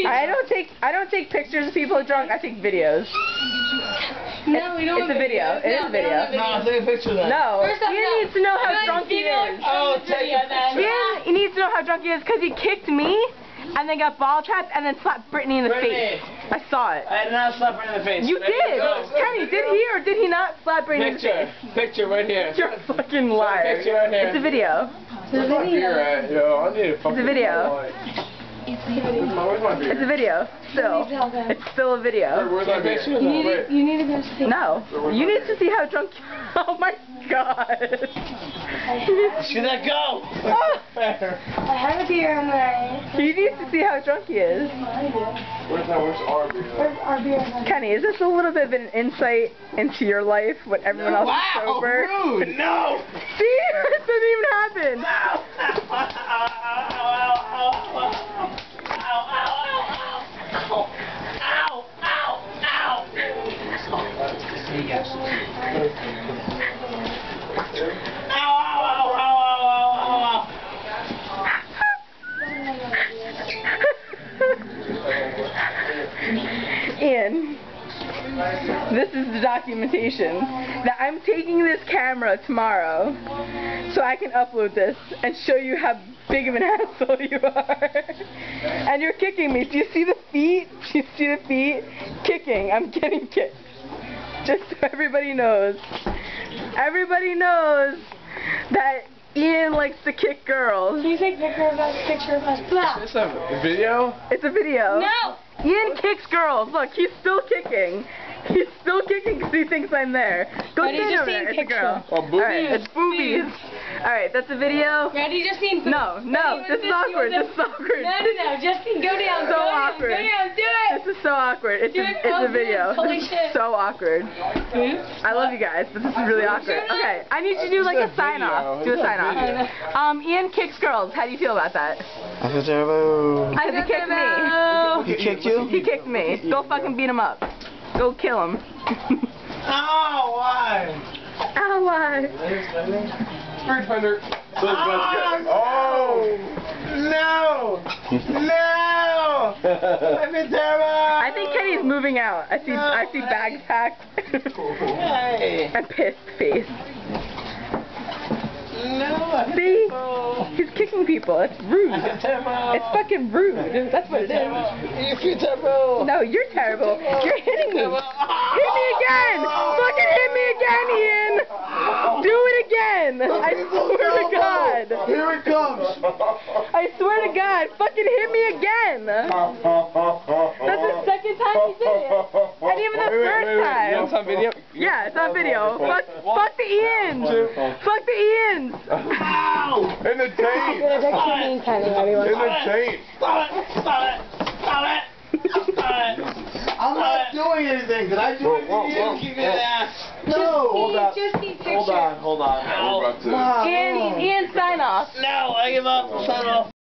I don't take pictures of people drunk. I take videos. No, we don't. It's a video. It is a video. No, take a picture of that. No. Ian needs to know how drunk he is. Oh, take a picture. Ian needs to know how drunk he is because he kicked me and then got ball trapped and then slapped Brittany in the face. I saw it. I did not slap her in the face. You did. Kenny, did he or did he not slap Brittany in the face? Picture right here. You're a fucking liar. Picture right here. It's a video. It's a video. Yo, I need a fucking. It's a video. Where's my beer? It's a video. Still. It's still a video. Where's my beer? You need to go see. No. You need to see how drunk. Oh my god. Should I go? Oh. I have a beer on my. He needs to see how drunk he is. Where's our beer? Where's our beer? Kenny, is this a little bit of an insight into your life when everyone else is sober? Rude. No! See? It doesn't even happen. Ian, this is the documentation that I'm taking this camera tomorrow so I can upload this and show you how big of an asshole you are. And you're kicking me. Do you see the feet? Do you see the feet? Kicking. I'm getting kicked. Just so everybody knows. Everybody knows that Ian likes to kick girls. Can you take a picture of us? Blah. Is this a video? It's a video. No! Ian kicks girls. Look, he's still kicking. He's still kicking because he thinks I'm there. Go Ready, stand just over seen there. It's a girl. Oh, boobies. Alright, it's boobies. Alright, that's a video. Ready, Justine? No, this is awkward. This is awkward. No, Justine, go down. So go awkward. Down, go down, do it. This is so awkward. It's Do it, a video. holy This shit. is so awkward. I love you guys, but this is really awkward. Okay, I need you to do like a sign off. Do a sign off. Ian kicks girls. How do you feel about that? I feel terrible. Because he kicked me. He kicked you? He kicked me. Go fucking beat him up. Go kill him. Oh, why? Ow, why? Street Fighter. Oh! No! No! I feel terrible! I think Kenny's moving out. I see bags packed. Hey! And pissed face. No! See? He's kicking people. It's rude. I feel terrible! It's fucking rude. That's what it is. You feel terrible! No, you're terrible. You're hitting me. Hit me again! Fucking hit me again, Ian! Do it again! I swear to God! Here it comes! I swear to God! Fucking hit me again! That's the second time you did it! And even the first time! It's on video? Yeah, it's on video. Fuck the Ians! Fuck the Ians! Ow! In the taint! In the taint! Stop it! Stop it! Stop it! Stop it! I'm not doing anything. Did I do anything? You kick me in the ass. No! Hold on. Hold on. Ian, sign off. No, I give up. Sign off.